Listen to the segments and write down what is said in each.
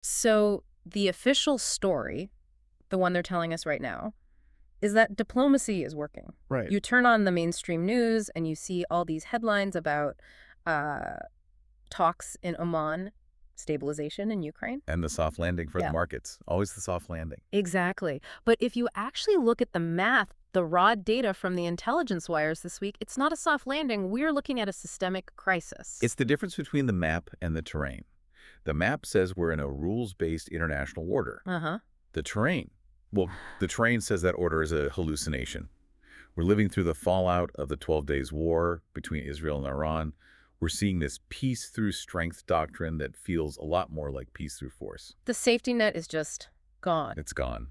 So the official story, the one they're telling us right now, is that diplomacy is working. Right. You turn on the mainstream news and you see all these headlines about uh, talks in Oman, stabilization in Ukraine. And the soft landing for the Yeah. markets. Always the soft landing. Exactly. But if you actually look at the math, the raw data from the intelligence wires this week, it's not a soft landing. We're looking at a systemic crisis. It's the difference between the map and the terrain. The map says we're in a rules-based international order. Uh-huh. The terrain, well, the terrain says that order is a hallucination. We're living through the fallout of the 12 Days War between Israel and Iran. We're seeing this peace through strength doctrine that feels a lot more like peace through force. The safety net is just gone. It's gone.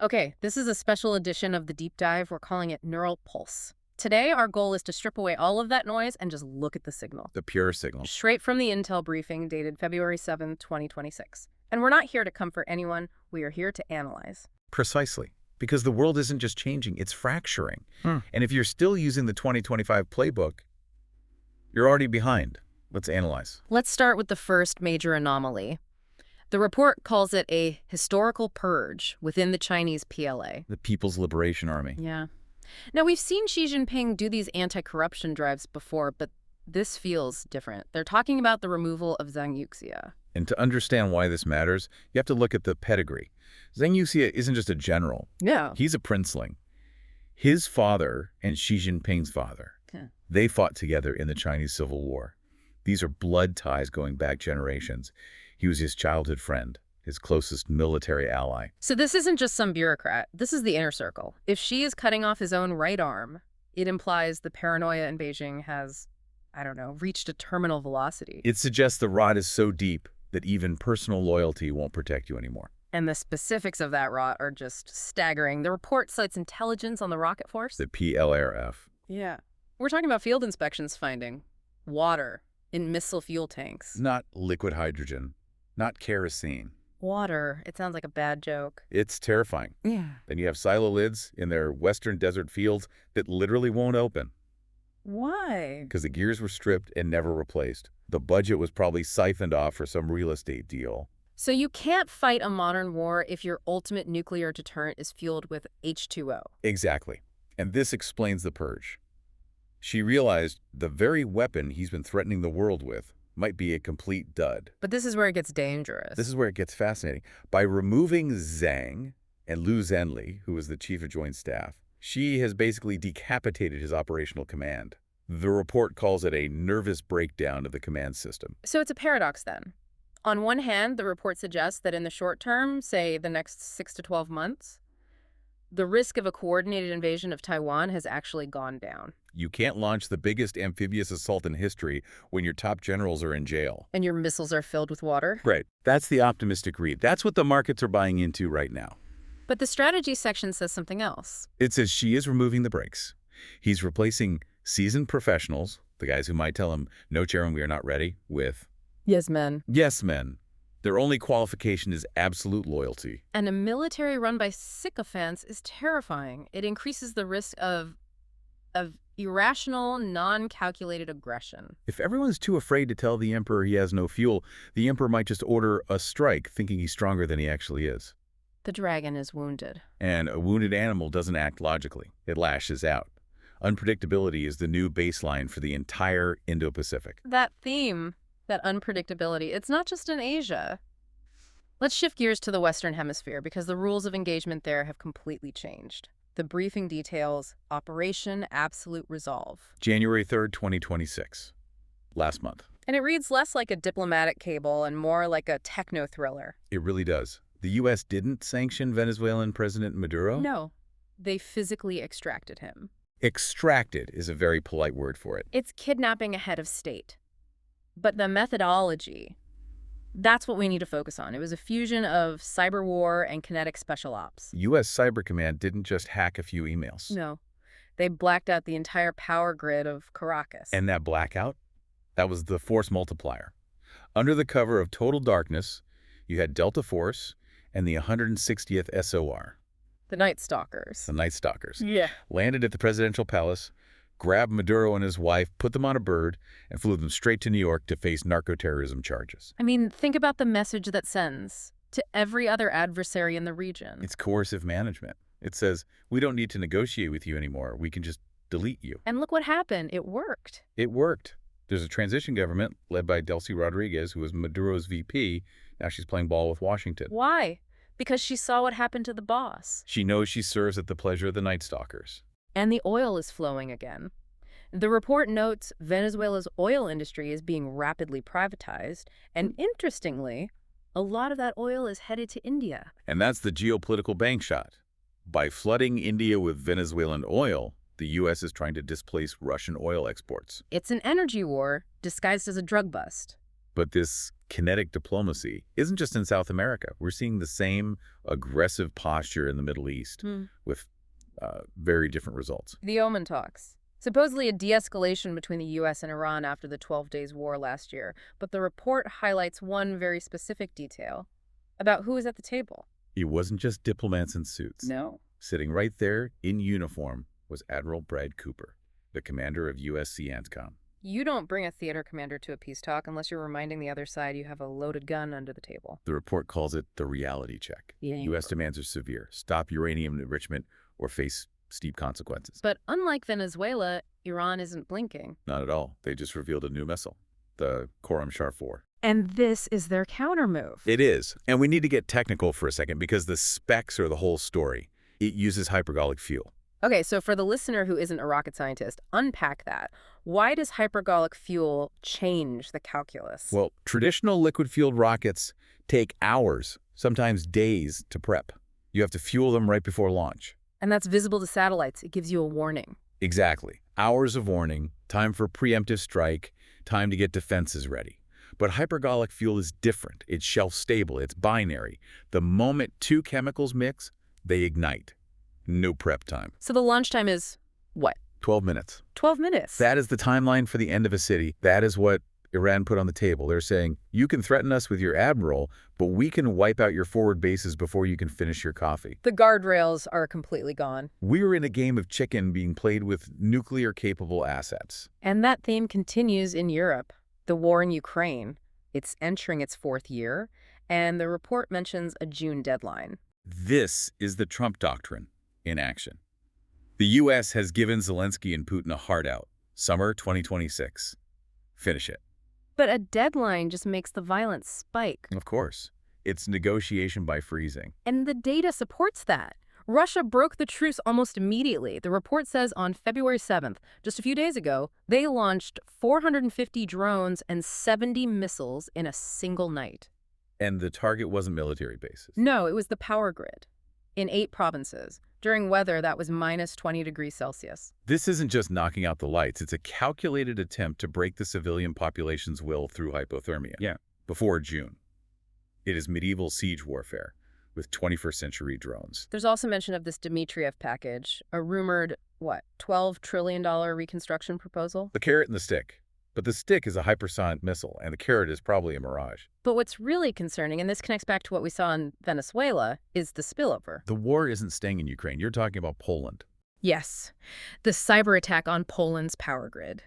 Okay, this is a special edition of the Deep Dive. We're calling it Neural Pulse. Today, our goal is to strip away all of that noise and just look at the signal. The pure signal. Straight from the Intel briefing dated February 7th, 2026. And we're not here to comfort anyone. We are here to analyze. Precisely. Because the world isn't just changing, it's fracturing. And if you're still using the 2025 playbook, you're already behind. Let's analyze. Let's start with the first major anomaly. The report calls it a historical purge within the Chinese PLA. The People's Liberation Army. Yeah. Now, we've seen Xi Jinping do these anti-corruption drives before, but this feels different. They're talking about the removal of Zhang Yuxia. And to understand why this matters, you have to look at the pedigree. Zhang Yuxia isn't just a general. Yeah. He's a princeling. His father and Xi Jinping's father, Yeah. they fought together in the Chinese Civil War. These are blood ties going back generations. He was his childhood friend, his closest military ally. So this isn't just some bureaucrat. This is the inner circle. If Xi is cutting off his own right arm, it implies the paranoia in Beijing has, I don't know, reached a terminal velocity. It suggests the rot is so deep that even personal loyalty won't protect you anymore. And the specifics of that rot are just staggering. The report cites intelligence on the rocket force. The PLRF. Yeah. We're talking about field inspections finding water in missile fuel tanks. Not liquid hydrogen, not kerosene. Water. It sounds like a bad joke. It's terrifying. Yeah. Then you have silo lids in their western desert fields that literally won't open Why? because the gears were stripped and never replaced. The budget was probably siphoned off for some real estate deal. So you can't fight a modern war if your ultimate nuclear deterrent is fueled with H2O. Exactly. And this explains the purge. She realized the very weapon he's been threatening the world with might be a complete dud. But this is where it gets dangerous. This is where it gets fascinating. By removing Zhang and Liu Zhenli, who was the chief of joint staff, she has basically decapitated his operational command. The report calls it a nervous breakdown of the command system. So it's a paradox then. On one hand, the report suggests that in the short term, say the next 6 to 12 months, the risk of a coordinated invasion of Taiwan has actually gone down. You can't launch the biggest amphibious assault in history when your top generals are in jail. And your missiles are filled with water. Right. That's the optimistic read. That's what the markets are buying into right now. But the strategy section says something else. It says she is removing the brakes. He's replacing seasoned professionals, the guys who might tell him, no, Chairman, we are not ready, with Yes, men. yes men. Their only qualification is absolute loyalty. And a military run by sycophants is terrifying. It increases the risk of irrational, non-calculated aggression. If everyone's too afraid to tell the emperor he has no fuel, the emperor might just order a strike, thinking he's stronger than he actually is. The dragon is wounded. And a wounded animal doesn't act logically. It lashes out. Unpredictability is the new baseline for the entire Indo-Pacific. That theme, that unpredictability, it's not just in Asia. Let's shift gears to the Western Hemisphere because the rules of engagement there have completely changed. The briefing details Operation Absolute Resolve. January 3rd, 2026. Last month. And it reads less like a diplomatic cable and more like a techno-thriller. It really does. The U.S. didn't sanction Venezuelan President Maduro? No, they physically extracted him. Extracted is a very polite word for it. It's kidnapping a head of state. But the methodology, that's what we need to focus on. It was a fusion of cyber war and kinetic special ops. U.S. Cyber Command didn't just hack a few emails. No, they blacked out the entire power grid of Caracas. And that blackout? That was the force multiplier. Under the cover of total darkness, you had Delta Force and the 160th SOR. The Night Stalkers. The Night Stalkers. Yeah. Landed at the presidential palace, grabbed Maduro and his wife, put them on a bird, and flew them straight to New York to face narco-terrorism charges. I mean, think about the message that sends to every other adversary in the region. It's coercive management. It says, we don't need to negotiate with you anymore. We can just delete you. And look what happened. It worked. It worked. There's a transition government led by Delcy Rodriguez, who was Maduro's VP. Now she's playing ball with Washington. Why? Because she saw what happened to the boss. She knows she serves at the pleasure of the Night Stalkers. And the oil is flowing again. The report notes Venezuela's oil industry is being rapidly privatized, and interestingly, a lot of that oil is headed to India. And that's the geopolitical bank shot. By flooding India with Venezuelan oil, the U.S. is trying to displace Russian oil exports. It's an energy war disguised as a drug bust. But this kinetic diplomacy isn't just in South America. We're seeing the same aggressive posture in the Middle East with very different results. The Oman talks. Supposedly a de-escalation between the U.S. and Iran after the 12 Days War last year, but the report highlights one very specific detail about who was at the table. It wasn't just diplomats in suits. No. Sitting right there in uniform was Admiral Brad Cooper, the commander of USC ANTCOM. You don't bring a theater commander to a peace talk unless you're reminding the other side you have a loaded gun under the table. The report calls it the reality check. Yeah. U.S. demands are severe. Stop uranium enrichment or face steep consequences. But unlike Venezuela, Iran isn't blinking. Not at all. They just revealed a new missile, the Khorramshahr 4. And this is their countermove. It is. And we need to get technical for a second because the specs are the whole story. It uses hypergolic fuel. Okay, so for the listener who isn't a rocket scientist, unpack that. Why does hypergolic fuel change the calculus? Well, traditional liquid-fueled rockets take hours, sometimes days, to prep. You have to fuel them right before launch. And that's visible to satellites. It gives you a warning. Exactly. Hours of warning, time for preemptive strike, time to get defenses ready. But hypergolic fuel is different. It's shelf-stable. It's binary. The moment two chemicals mix, they ignite. No prep time. So the launch time is what? 12 minutes. 12 minutes. That is the timeline for the end of a city. That is what Iran put on the table. They're saying, you can threaten us with your admiral, but we can wipe out your forward bases before you can finish your coffee. The guardrails are completely gone. We're in a game of chicken being played with nuclear-capable assets. And that theme continues in Europe. The war in Ukraine. It's entering its 4th year, and the report mentions a June deadline. This is the Trump doctrine in action. The U.S. has given Zelensky and Putin a hard out. Summer 2026. Finish it. But a deadline just makes the violence spike. Of course. It's negotiation by freezing. And the data supports that. Russia broke the truce almost immediately. The report says on February 7th, just a few days ago, they launched 450 drones and 70 missiles in a single night. And the target wasn't military bases. No, it was the power grid in 8 provinces during weather that was minus 20 degrees Celsius. This isn't just knocking out the lights. It's a calculated attempt to break the civilian population's will through hypothermia. Yeah. Before June. It is medieval siege warfare with 21st century drones. There's also mention of this Dmitriev package, a rumored, $12 trillion reconstruction proposal? The carrot and the stick. But the stick is a hypersonic missile, and the carrot is probably a mirage. But what's really concerning, and this connects back to what we saw in Venezuela, is the spillover. The war isn't staying in Ukraine. You're talking about Poland. Yes, the cyber attack on Poland's power grid.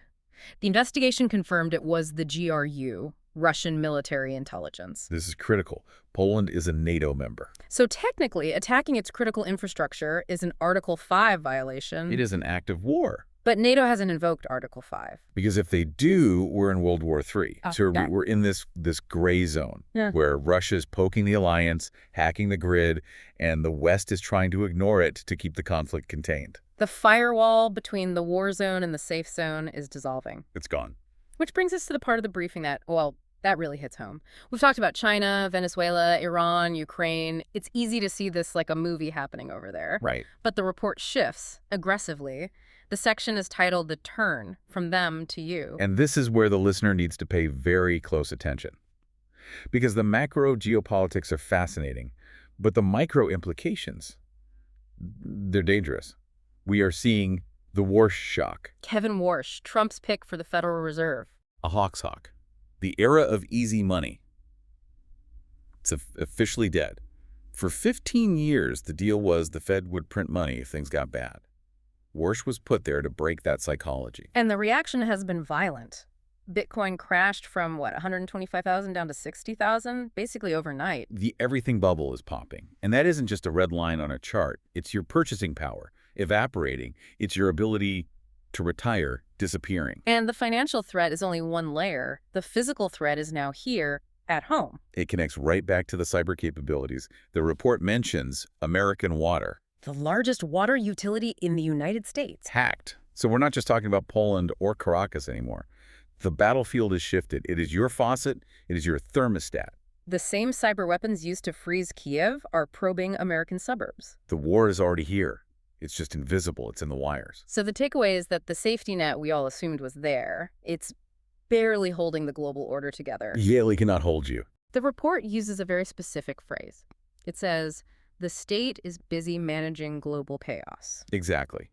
The investigation confirmed it was the GRU, Russian military intelligence. This is critical. Poland is a NATO member. So technically, attacking its critical infrastructure is an Article 5 violation. It is an act of war. But NATO hasn't invoked Article 5. Because if they do, we're in World War III. So we're in this gray zone where Russia's poking the alliance, hacking the grid, and the West is trying to ignore it to keep the conflict contained. The firewall between the war zone and the safe zone is dissolving. It's gone. Which brings us to the part of the briefing that, that really hits home. We've talked about China, Venezuela, Iran, Ukraine. It's easy to see this like a movie happening over there. Right. But the report shifts aggressively. The section is titled The Turn, From Them to You. And this is where the listener needs to pay very close attention. Because the macro geopolitics are fascinating, but the micro implications, they're dangerous. We are seeing the Warsh shock. Kevin Warsh, Trump's pick for the Federal Reserve. A hawk's hawk. The era of easy money. It's officially dead. For 15 years, the deal was the Fed would print money if things got bad. Warsh was put there to break that psychology. And the reaction has been violent. Bitcoin crashed from, 125,000 down to 60,000, basically overnight. The everything bubble is popping. And that isn't just a red line on a chart. It's your purchasing power evaporating. It's your ability to retire disappearing. And the financial threat is only one layer. The physical threat is now here, at home. It connects right back to the cyber capabilities. The report mentions American Water. The largest water utility in the United States. Hacked. So we're not just talking about Poland or Caracas anymore. The battlefield has shifted. It is your faucet. It is your thermostat. The same cyber weapons used to freeze Kiev are probing American suburbs. The war is already here. It's just invisible. It's in the wires. So the takeaway is that the safety net we all assumed was there. It's barely holding the global order together. Yale cannot hold you. The report uses a very specific phrase. It says, the state is busy managing global chaos. Exactly.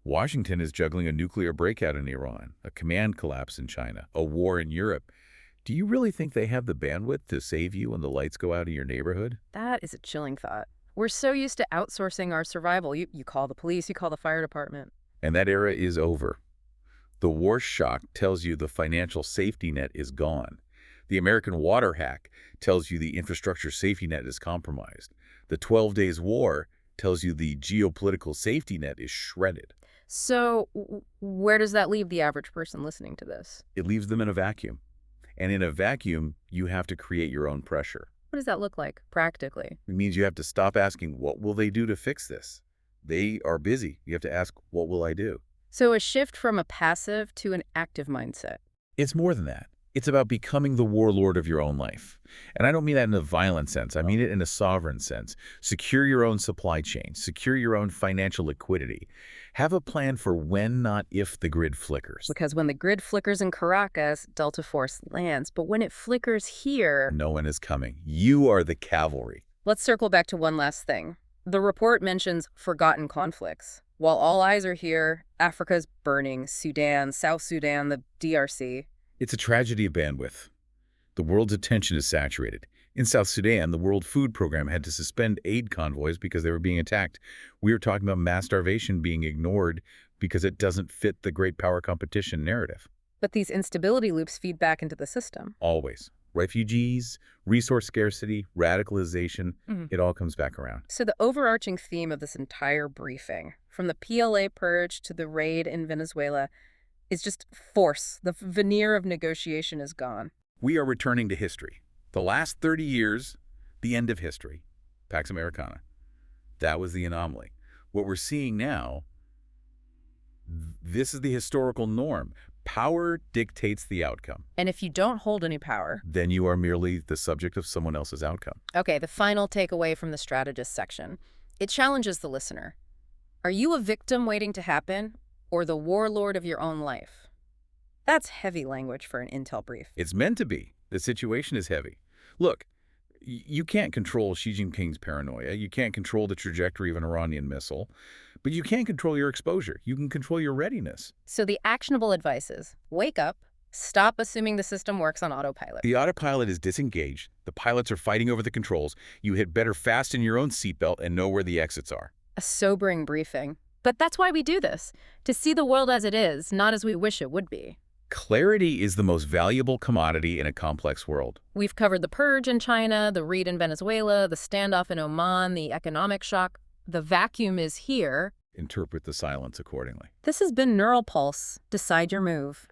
Washington is juggling a nuclear breakout in Iran, a command collapse in China, a war in Europe. Do you really think they have the bandwidth to save you when the lights go out in your neighborhood? That is a chilling thought. We're so used to outsourcing our survival. You call the police, you call the fire department. And that era is over. The war shock tells you the financial safety net is gone. The American water hack tells you the infrastructure safety net is compromised. The 12 Days War tells you the geopolitical safety net is shredded. So where does that leave the average person listening to this? It leaves them in a vacuum. And in a vacuum, you have to create your own pressure. What does that look like, practically? It means you have to stop asking, what will they do to fix this? They are busy. You have to ask, what will I do? So a shift from a passive to an active mindset. It's more than that. It's about becoming the warlord of your own life. And I don't mean that in a violent sense. I mean it in a sovereign sense. Secure your own supply chain. Secure your own financial liquidity. Have a plan for when, not if, the grid flickers. Because when the grid flickers in Caracas, Delta Force lands. But when it flickers here... No one is coming. You are the cavalry. Let's circle back to one last thing. The report mentions forgotten conflicts. While all eyes are here, Africa's burning, Sudan, South Sudan, the DRC. It's a tragedy of bandwidth. The world's attention is saturated. In South Sudan, the World Food Program had to suspend aid convoys because they were being attacked. We are talking about mass starvation being ignored because it doesn't fit the great power competition narrative. But these instability loops feed back into the system. Always. Refugees, resource scarcity, radicalization, it all comes back around. So the overarching theme of this entire briefing, from the PLA purge to the raid in Venezuela, is just force. The veneer of negotiation is gone. We are returning to history. The last 30 years, the end of history. Pax Americana. That was the anomaly. What we're seeing now, this is the historical norm. Power dictates the outcome. And if you don't hold any power... then you are merely the subject of someone else's outcome. Okay, the final takeaway from the strategist section. It challenges the listener. Are you a victim waiting to happen, or the warlord of your own life? That's heavy language for an intel brief. It's meant to be. The situation is heavy. Look, you can't control Xi Jinping's paranoia. You can't control the trajectory of an Iranian missile. But you can control your exposure. You can control your readiness. So the actionable advice is, wake up, stop assuming the system works on autopilot. The autopilot is disengaged. The pilots are fighting over the controls. You had better fasten your own seatbelt and know where the exits are. A sobering briefing. But that's why we do this, to see the world as it is, not as we wish it would be. Clarity is the most valuable commodity in a complex world. We've covered the purge in China, the raid in Venezuela, the standoff in Oman, the economic shock. The vacuum is here. Interpret the silence accordingly. This has been Neural Pulse. Decide your move.